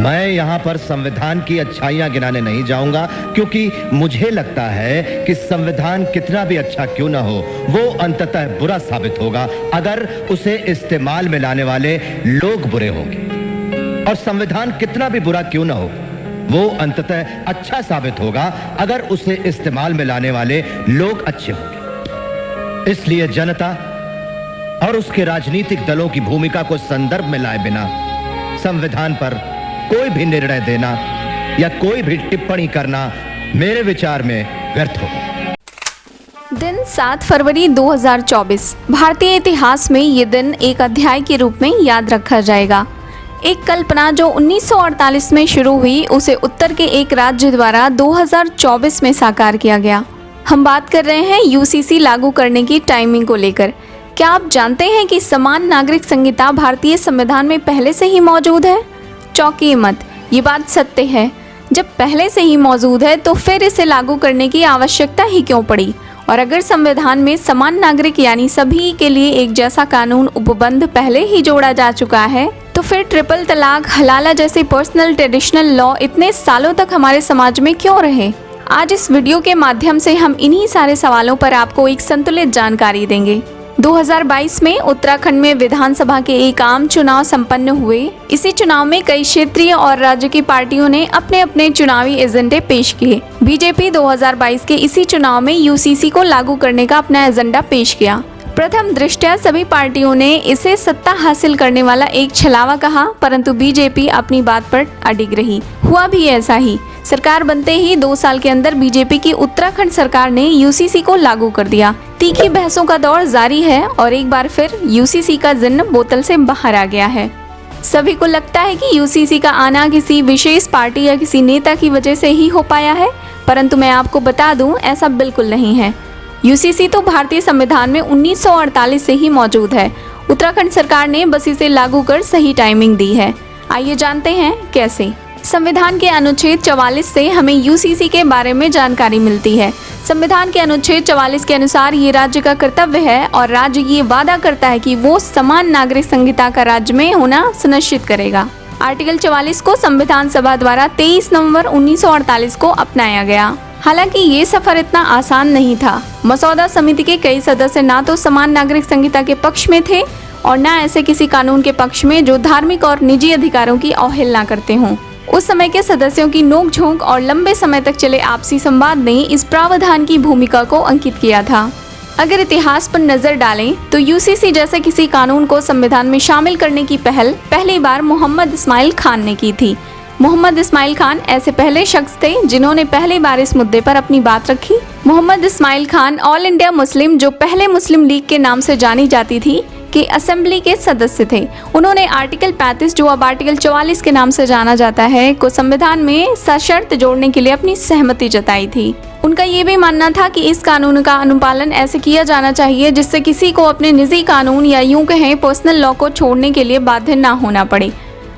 मैं यहाँ पर संविधान की अच्छाइयाँ गिनाने नहीं जाऊंगा, क्योंकि मुझे लगता है कि संविधान कितना भी अच्छा क्यों ना हो, वो अंततः बुरा साबित होगा अगर उसे इस्तेमाल में लाने वाले लोग बुरे होंगे। और संविधान कितना भी बुरा क्यों ना हो, वो अंततः अच्छा साबित होगा अगर उसे इस्तेमाल में लाने वाले लोग अच्छे होंगे। इसलिए जनता और उसके राजनीतिक दलों की भूमिका को संदर्भ में लाए बिना संविधान पर कोई भी निर्णय देना या कोई भी टिप्पणी करना मेरे विचार में व्यर्थ होगा। दिन 7 फरवरी 2024 भारतीय इतिहास में ये दिन एक अध्याय के रूप में याद रखा जाएगा। एक कल्पना जो 1948 में शुरू हुई, उसे उत्तर के एक राज्य द्वारा 2024 में साकार किया गया। हम बात कर रहे हैं यूसीसी लागू करने की टाइमिंग को लेकर। क्या आप जानते हैं कि समान नागरिक संहिता भारतीय संविधान में पहले से ही मौजूद है? चौंकिए मत, ये बात सत्य है। जब पहले से ही मौजूद है तो फिर इसे लागू करने की आवश्यकता ही क्यों पड़ी? और अगर संविधान में समान नागरिक यानी सभी के लिए एक जैसा कानून उपबंध पहले ही जोड़ा जा चुका है, तो फिर ट्रिपल तलाक, हलाला जैसे पर्सनल ट्रेडिशनल लॉ इतने सालों तक हमारे समाज में क्यों रहे? आज इस वीडियो के माध्यम से हम इन्हीं सारे सवालों पर आपको एक संतुलित जानकारी देंगे। 2022 में उत्तराखंड में विधानसभा के एक आम चुनाव संपन्न हुए। इसी चुनाव में कई क्षेत्रीय और राज्य की पार्टियों ने अपने अपने चुनावी एजेंडे पेश किए। बीजेपी 2022 के इसी चुनाव में यूसीसी को लागू करने का अपना एजेंडा पेश किया। प्रथम दृष्टया सभी पार्टियों ने इसे सत्ता हासिल करने वाला एक छलावा कहा, परंतु बीजेपी अपनी बात पर अडिग रही। हुआ भी ऐसा ही। सरकार बनते ही 2 साल के अंदर बीजेपी की उत्तराखंड सरकार ने यूसीसी को लागू कर दिया। तीखी बहसों का दौर जारी है और एक बार फिर यूसीसी का जिन्न बोतल से बाहर आ गया है। सभी को लगता है कि यूसीसी का आना किसी विशेष पार्टी या किसी नेता की वजह से ही हो पाया है, परंतु मैं आपको बता दूं, ऐसा बिल्कुल नहीं है। यूसीसी तो भारतीय संविधान में 1948 से ही मौजूद है। उत्तराखंड सरकार ने बस इसे लागू कर सही टाइमिंग दी है। आइए जानते हैं कैसे। संविधान के अनुच्छेद 44 से हमें यूसीसी के बारे में जानकारी मिलती है। संविधान के अनुच्छेद 44 के अनुसार ये राज्य का कर्तव्य है और राज्य ये वादा करता है कि वो समान नागरिक संहिता का राज्य में होना सुनिश्चित करेगा। आर्टिकल 44 को संविधान सभा द्वारा 23 नवंबर 1948 को अपनाया गया। हालांकि ये सफर इतना आसान नहीं था। मसौदा समिति के कई सदस्य ना तो समान नागरिक संहिता के पक्ष में थे और न ऐसे किसी कानून के पक्ष में जो धार्मिक और निजी अधिकारों की अवहेलना करते हों। उस समय के सदस्यों की नोकझोंक और लंबे समय तक चले आपसी संवाद ने इस प्रावधान की भूमिका को अंकित किया था। अगर इतिहास पर नजर डालें तो यूसीसी जैसे किसी कानून को संविधान में शामिल करने की पहल पहली बार मोहम्मद इस्माइल खान ने की थी। मोहम्मद इस्माइल खान ऐसे पहले शख्स थे जिन्होंने पहली बार इस मुद्दे पर अपनी बात रखी। Mohammad Ismail Khan all India Muslim, जो पहले मुस्लिम लीग के नाम से जानी जाती थी, के असेंबली के सदस्य थे। उन्होंने आर्टिकल 35, जो अब आर्टिकल 44 के नाम से जाना जाता है, को संविधान में सशर्त जोड़ने के लिए अपनी सहमति जताई थी। उनका ये भी मानना था कि इस कानून का अनुपालन ऐसे किया जाना चाहिए जिससे किसी को अपने निजी कानून या यूं कहें पर्सनल लॉ को छोड़ने के लिए बाध्य ना होना पड़े।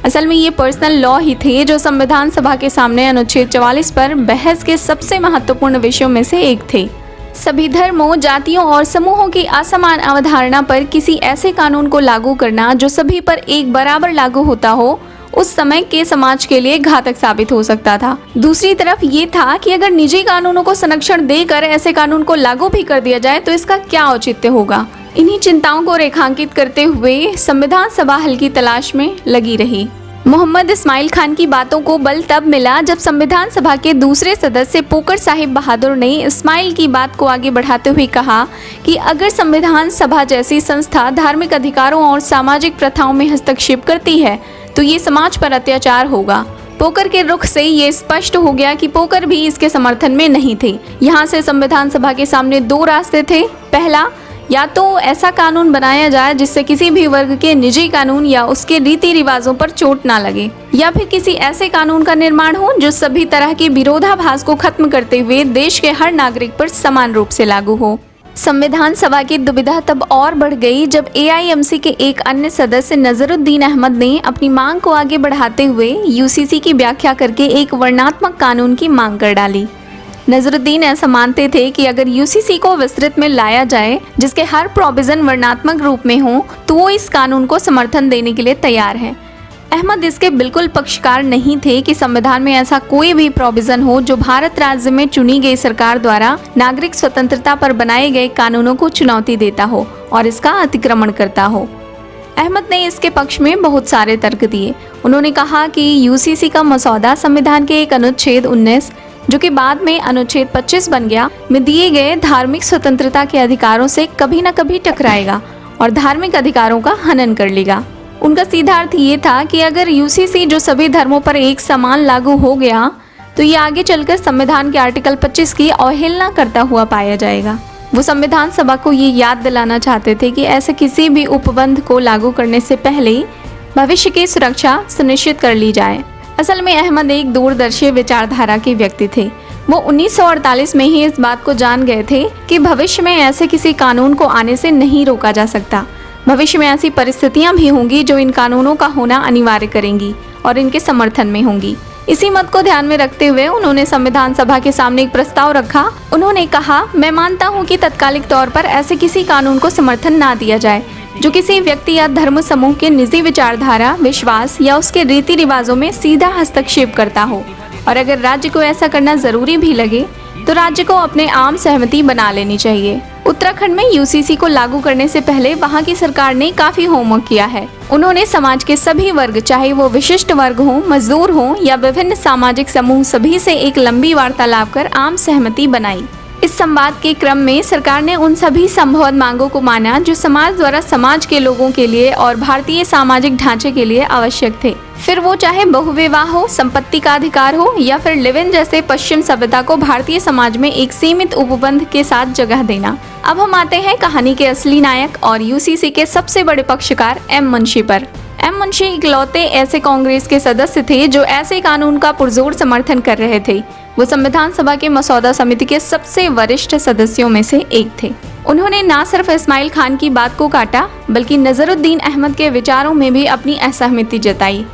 असल में ये पर्सनल लॉ ही थे जो संविधान सभा के सामने अनुच्छेद 44 पर बहस के सबसे महत्वपूर्ण विषयों में से एक थे। सभी धर्मों, जातियों और समूहों की असमान अवधारणा पर किसी ऐसे कानून को लागू करना जो सभी पर एक बराबर लागू होता हो, उस समय के समाज के लिए घातक साबित हो सकता था। दूसरी तरफ ये था कि अगर निजी कानूनों को संरक्षण देकर ऐसे कानून को लागू भी कर दिया जाए तो इसका क्या औचित्य होगा। इन्हीं चिंताओं को रेखांकित करते हुए संविधान सभा हल की तलाश में लगी रही। मोहम्मद इस्माइल खान की बातों को बल तब मिला जब संविधान सभा के दूसरे सदस्य पोकर साहिब बहादुर ने इस्माइल की बात को आगे बढ़ाते हुए कहा कि अगर संविधान सभा जैसी संस्था धार्मिक अधिकारों और सामाजिक प्रथाओं में हस्तक्षेप करती है तो ये समाज पर अत्याचार होगा। पोकर के रुख से ये स्पष्ट हो गया कि पोकर भी इसके समर्थन में नहीं थे। यहाँ से संविधान सभा के सामने 2 रास्ते थे। पहला, या तो ऐसा कानून बनाया जाए जिससे किसी भी वर्ग के निजी कानून या उसके रीति रिवाजों पर चोट ना लगे, या फिर किसी ऐसे कानून का निर्माण हो जो सभी तरह के विरोधाभास को खत्म करते हुए देश के हर नागरिक पर समान रूप से लागू हो। संविधान सभा की दुविधा तब और बढ़ गई जब एआईएमसी के एक अन्य सदस्य नजरुद्दीन अहमद ने अपनी मांग को आगे बढ़ाते हुए यूसीसी की व्याख्या करके एक वर्णात्मक कानून की मांग कर डाली। नजरुद्दीन ऐसा मानते थे कि अगर यूसीसी को विस्तृत में लाया जाए जिसके हर प्रोविजन वर्णात्मक रूप में हो तो वो इस कानून को समर्थन देने के लिए तैयार है। अहमद इसके बिल्कुल पक्षकार नहीं थे कि संविधान में ऐसा कोई भी प्रोविजन हो जो भारत राज्य में चुनी गई सरकार द्वारा नागरिक स्वतंत्रता पर बनाए गए कानूनों को चुनौती देता हो और इसका अतिक्रमण करता हो। अहमद ने इसके पक्ष में बहुत सारे तर्क दिए। उन्होंने कहा कि यूसीसी का मसौदा संविधान के एक अनुच्छेद 19, जो कि बाद में अनुच्छेद 25 बन गया, में दिए गए धार्मिक स्वतंत्रता के अधिकारों से कभी न कभी टकराएगा और धार्मिक अधिकारों का हनन कर लेगा। उनका सीधा अर्थ ये था कि अगर यूसीसी जो सभी धर्मों पर एक समान लागू हो गया तो ये आगे चलकर संविधान के आर्टिकल 25 की अवहेलना करता हुआ पाया जाएगा। वो संविधान सभा को ये याद दिलाना चाहते थे कि ऐसे किसी भी उपबंध को लागू करने से पहले भविष्य की सुरक्षा सुनिश्चित कर ली जाए। असल में अहमद एक दूरदर्शी विचारधारा के व्यक्ति थे। वो 1948 में ही इस बात को जान गए थे कि भविष्य में ऐसे किसी कानून को आने से नहीं रोका जा सकता। भविष्य में ऐसी परिस्थितियां भी होंगी जो इन कानूनों का होना अनिवार्य करेंगी और इनके समर्थन में होंगी। इसी मत को ध्यान में रखते हुए उन्होंने संविधान सभा के सामने एक प्रस्ताव रखा। उन्होंने कहा, मैं मानता हूं कि तत्कालिक तौर पर ऐसे किसी कानून को समर्थन ना दिया जाए जो किसी व्यक्ति या धर्म समूह के निजी विचारधारा, विश्वास या उसके रीति रिवाजों में सीधा हस्तक्षेप करता हो, और अगर राज्य को ऐसा करना जरूरी भी लगे तो राज्य को अपने आम सहमति बना लेनी चाहिए। उत्तराखंड में यूसीसी को लागू करने से पहले वहां की सरकार ने काफी होमवर्क किया है। उन्होंने समाज के सभी वर्ग, चाहे वो विशिष्ट वर्ग हों, मजदूर हों या विभिन्न सामाजिक समूह, सभी से एक लंबी वार्तालाप कर आम सहमति बनाई। इस संवाद के क्रम में सरकार ने उन सभी संभव मांगों को माना जो समाज द्वारा समाज के लोगों के लिए और भारतीय सामाजिक ढांचे के लिए आवश्यक थे। फिर वो चाहे बहुविवाह हो, संपत्ति का अधिकार हो या फिर लिव इन जैसे पश्चिम सभ्यता को भारतीय समाज में एक सीमित उपबंध के साथ जगह देना। अब हम आते हैं कहानी के असली नायक और यूसीसी के सबसे बड़े पक्षकार एम मुंशी पर। एम मुंशी इकलौते ऐसे कांग्रेस के सदस्य थे जो ऐसे कानून का पुरजोर समर्थन कर रहे थे। वो संविधान सभा के मसौदा समिति के सबसे वरिष्ठ सदस्यों में से एक थे। उन्होंने न सिर्फ इस्माइल खान की बात को काटा बल्कि नजरुद्दीन अहमद के विचारों में भी अपनी असहमति जताई।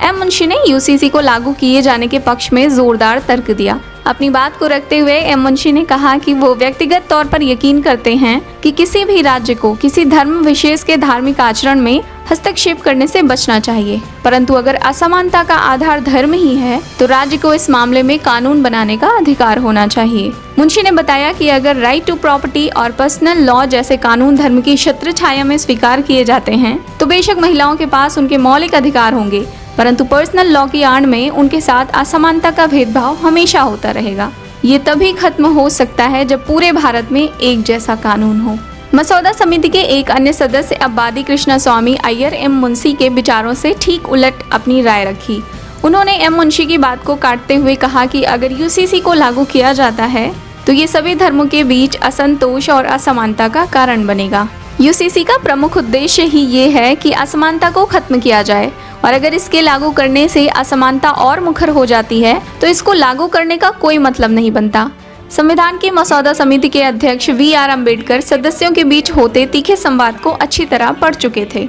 एम मुंशी ने यूसीसी को लागू किए जाने के पक्ष में जोरदार तर्क दिया। अपनी बात को रखते हुए एम मुंशी ने कहा कि वो व्यक्तिगत तौर पर यकीन करते हैं कि किसी भी राज्य को किसी धर्म विशेष के धार्मिक आचरण में हस्तक्षेप करने से बचना चाहिए, परंतु अगर असमानता का आधार धर्म ही है तो राज्य को इस मामले में कानून बनाने का अधिकार होना चाहिए। मुंशी ने बताया कि अगर राइट टू प्रॉपर्टी और पर्सनल लॉ जैसे कानून धर्म की छत्र छाया में स्वीकार किए जाते हैं तो बेशक महिलाओं के पास उनके मौलिक अधिकार होंगे, परंतु पर्सनल लॉ की आड़ में उनके साथ असमानता का भेदभाव हमेशा होता रहेगा। ये तभी खत्म हो सकता है जब पूरे भारत में एक जैसा कानून हो। मसौदा समिति के एक अन्य सदस्य अब्बादी कृष्णा स्वामी अय्यर एम मुंशी के विचारों से ठीक उलट अपनी राय रखी। उन्होंने एम मुंशी की बात को काटते हुए कहा कि अगर यूसीसी को लागू किया जाता है तो ये सभी धर्मों के बीच असंतोष और असमानता का कारण बनेगा। यूसीसी का प्रमुख उद्देश्य ही ये है कि असमानता को खत्म किया जाए, और अगर इसके लागू करने से असमानता और मुखर हो जाती है तो इसको लागू करने का कोई मतलब नहीं बनता। संविधान की मसौदा समिति के अध्यक्ष वी.आर. अम्बेडकर सदस्यों के बीच होते तीखे संवाद को अच्छी तरह पढ़ चुके थे।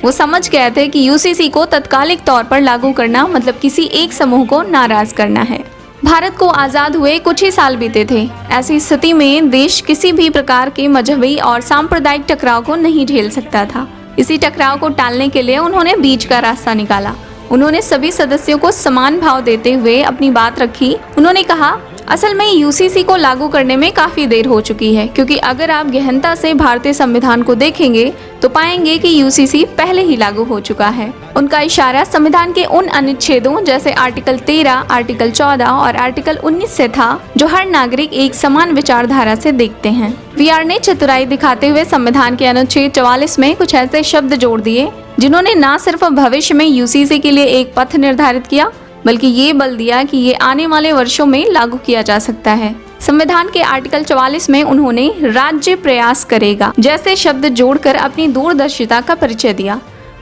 वो समझ गए थे कि यूसीसी को तत्कालिक तौर पर लागू करना मतलब किसी एक समूह को नाराज करना है। भारत को आज़ाद हुए कुछ ही साल बीते थे। ऐसी स्थिति में देश किसी भी प्रकार के मजहबी और सांप्रदायिक टकराव को नहीं झेल सकता था। इसी टकराव को टालने के लिए उन्होंने बीच का रास्ता निकाला। उन्होंने सभी सदस्यों को समान भाव देते हुए अपनी बात रखी। उन्होंने कहा, असल में यूसीसी को लागू करने में काफी देर हो चुकी है, क्योंकि अगर आप गहनता से भारतीय संविधान को देखेंगे तो पाएंगे कि यूसीसी पहले ही लागू हो चुका है। उनका इशारा संविधान के उन अनुच्छेदों जैसे आर्टिकल 13, आर्टिकल 14 और आर्टिकल 19 से था जो हर नागरिक एक समान विचारधारा से देखते हैं। वी.आर. ने चतुराई दिखाते हुए संविधान के अनुच्छेद 44 में कुछ ऐसे शब्द जोड़ दिए जिन्होंने न सिर्फ भविष्य में यूसीसी के लिए एक पथ निर्धारित किया बल्कि ये बल दिया कि ये आने वाले वर्षों में लागू किया जा सकता है। संविधान के आर्टिकल 44 में उन्होंने राज्य प्रयास करेगा जैसे शब्द जोड़कर अपनी दूरदर्शिता का परिचय दिया।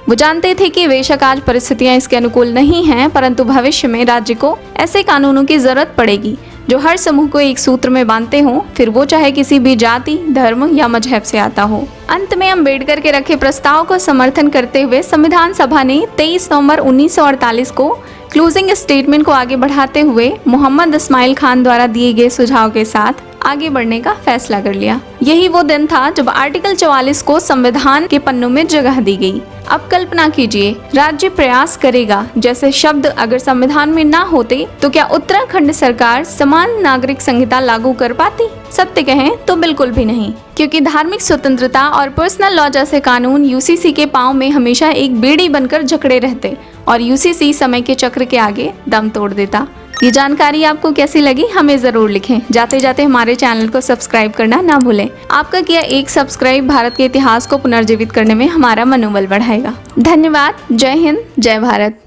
वो जानते थे कि बेशक आज परिस्थितियां इसके अनुकूल नहीं हैं, परंतु भविष्य में राज्य को ऐसे कानूनों की जरूरत पड़ेगी जो हर समूह को एक सूत्र में बांधते हों, फिर वो चाहे किसी भी जाति, धर्म या मजहब से आता हो। अंत में अम्बेडकर के रखे प्रस्ताव को समर्थन करते हुए संविधान सभा ने 23 नवंबर 1948 को क्लोजिंग स्टेटमेंट को आगे बढ़ाते हुए मोहम्मद इस्माइल खान द्वारा दिए गए सुझाव के साथ आगे बढ़ने का फैसला कर लिया। यही वो दिन था जब आर्टिकल 44 को संविधान के पन्नों में जगह दी गई। अब कल्पना कीजिए, राज्य प्रयास करेगा जैसे शब्द अगर संविधान में ना होते तो क्या उत्तराखंड सरकार समान नागरिक संहिता लागू कर पाती? सत्य कहें तो बिल्कुल भी नहीं, क्योंकि धार्मिक स्वतंत्रता और पर्सनल लॉ जैसे कानून यूसीसी के पांव में हमेशा एक बेड़ी बनकर जकड़े रहते और यूसीसी समय के चक्र के आगे दम तोड़ देता। ये जानकारी आपको कैसी लगी हमें जरूर लिखें। जाते जाते हमारे चैनल को सब्सक्राइब करना ना भूलें। आपका किया एक सब्सक्राइब भारत के इतिहास को पुनर्जीवित करने में हमारा मनोबल बढ़ाएगा। धन्यवाद। जय हिंद, जय भारत।